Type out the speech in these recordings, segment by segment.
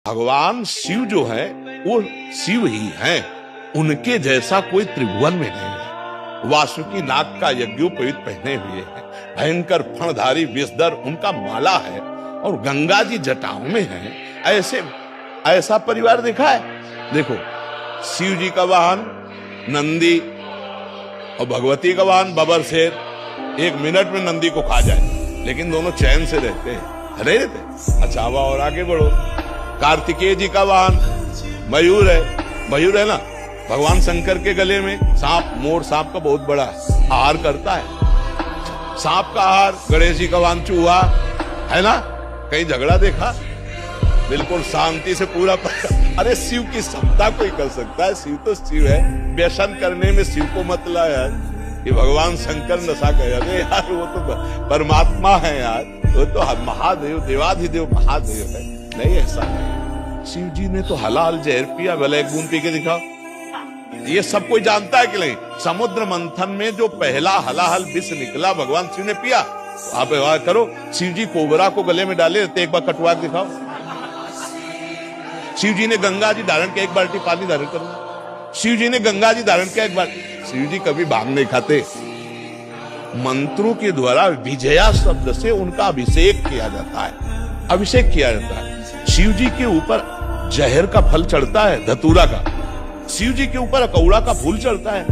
भगवान शिव जो है वो शिव ही हैं, उनके जैसा कोई त्रिभुवन में नहीं है। वासुकी नाग का यज्ञोपवीत पहने हुए है, भयंकर फणधारी विषधर उनका माला है और गंगा जी जटाओं में है। ऐसा परिवार देखा है? देखो, शिव जी का वाहन नंदी और भगवती का वाहन बबर शेर। 1 मिनट में नंदी को खा जाए, लेकिन दोनों चैन से रहते हैं, नहीं रहते। अच्छा, हुआ और आगे बढ़ो। कार्तिकेय जी का वाहन मयूर है ना। भगवान शंकर के गले में सांप, मोर सांप का बहुत बड़ा आहार करता है। सांप का आहार। गणेश जी का वाहन चूहा है ना। कहीं झगड़ा देखा? बिल्कुल शांति से पूरा अरे शिव की क्षमता कोई कर सकता है? शिव तो शिव है। व्यसन करने में शिव को मतलब है कि भगवान शंकर नशा कर, अरे यार वो तो परमात्मा है यार, वो तो महादेव, देवाधिदेव महादेव है। नहीं, ऐसा नहीं। शिव जी ने तो हलाल जहर पिया, भले एक बूंद पी के दिखाओ। ये सब कोई जानता है कि नहीं? समुद्र मंथन में जो पहला हलाहल विष निकला भगवान शिव ने पिया। तो आप व्यवहार करो, शिव जी कोबरा को गले में डाले रहते, एक बार कटवा के दिखाओ। शिव जी ने गंगा जी धारण किया, 1 बाल्टी पानी धारण करो। शिव जी ने गंगा जी धारण किया, 1 बार। शिव जी कभी भांग नहीं खाते। मंत्रों के द्वारा विजया शब्द से उनका अभिषेक किया जाता है, अभिषेक किया जाता है। शिव जी के ऊपर जहर का फल चढ़ता है, धतूरा का। शिव जी के ऊपर अकौड़ा का फूल चढ़ता है,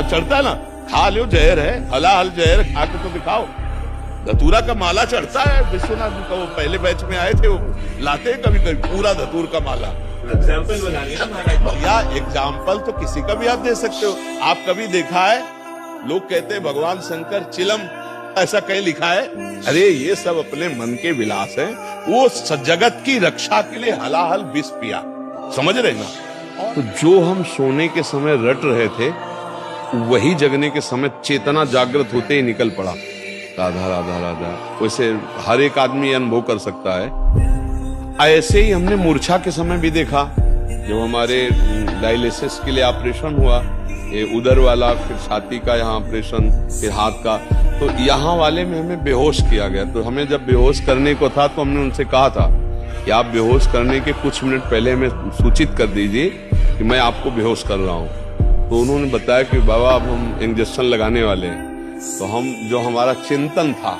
चढ़ता है ना। खा लो, जहर है, हलाहल जहर खा के तो दिखाओ। धतूरा का माला चढ़ता है। विश्वनाथ जी का वो पहले बैच में आए थे, वो लाते कभी कभी पूरा धतूर का माला। एग्जाम्पल बनाइए या एग्जाम्पल तो किसी का भी आप दे सकते हो। आप कभी देखा है लोग कहते हैं भगवान शंकर चिलम, ऐसा कहीं लिखा है? अरे ये सब अपने मन के विलास हैं। वो जगत की रक्षा के लिए हलाहल विष पिया, समझ रहे ना। तो जो हम सोने के समय रट रहे थे, वही जगने के समय चेतना जागृत होते ही निकल पड़ा। राधा राधा राधा। वैसे हर एक आदमी अनुभव कर सकता है। ऐसे ही हमने मूर्छा के समय भी देखा, जब हमारे डायलिसिस के लिए ऑपरेशन हुआ, ये उदर वाला, फिर छाती का यहाँ ऑपरेशन, फिर हाथ का, तो यहाँ वाले में हमें बेहोश किया गया। तो हमें जब बेहोश करने को था तो हमने उनसे कहा था कि आप बेहोश करने के कुछ मिनट पहले हमें सूचित कर दीजिए कि मैं आपको बेहोश कर रहा हूँ। तो उन्होंने बताया कि बाबा अब हम इंजेक्शन लगाने वाले हैं। तो हम, जो हमारा चिंतन था,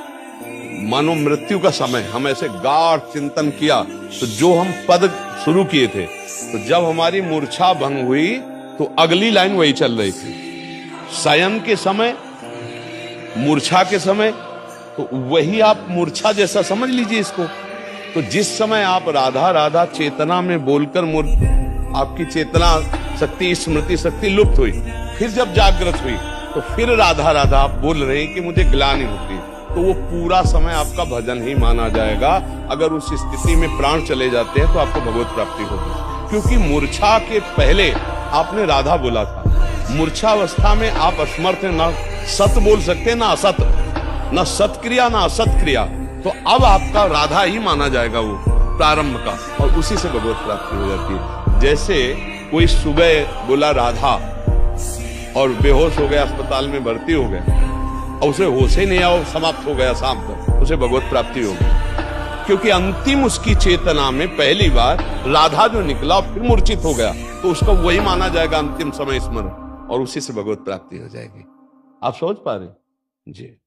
मानो मृत्यु का समय, हम ऐसे गाढ़ चिंतन किया। तो जो हम पद शुरू किए थे, तो जब हमारी मूर्छा भंग हुई तो अगली लाइन वही चल रही थी। शयन के समय, मूर्छा के समय, तो वही आप मूर्छा जैसा समझ लीजिए इसको। तो जिस समय आप राधा राधा चेतना में बोलकर आपकी चेतना शक्ति, स्मृति शक्ति लुप्त हुई, फिर जब जागृत हुई तो फिर राधा राधा आप बोल रहे हैं कि मुझे ग्लानि होती, तो वो पूरा समय आपका भजन ही माना जाएगा। अगर उस स्थिति में प्राण चले जाते हैं तो आपको भगवत प्राप्ति होगी। क्योंकि मूर्छा के पहले आपने राधा बोला था। मूर्छावस्था में आप असमर्थ हैं, ना सत बोल सकते ना असत, ना सत्क्रिया ना असत क्रिया। तो अब आपका राधा ही माना जाएगा वो प्रारंभ का, और उसी से भगवत प्राप्ति हो जाती है। जैसे कोई सुबह बोला राधा और बेहोश हो गया, अस्पताल में भर्ती हो गया, और उसे होश ही नहीं आया, समाप्त हो गया शाम तक, उसे भगवत प्राप्ति हो गई। क्योंकि अंतिम उसकी चेतना में पहली बार राधा जो निकला, फिर मूर्छित हो गया, तो उसका वही माना जाएगा अंतिम समय स्मरण, और उसी से भगवत प्राप्ति हो जाएगी। आप सोच पा रहे जी।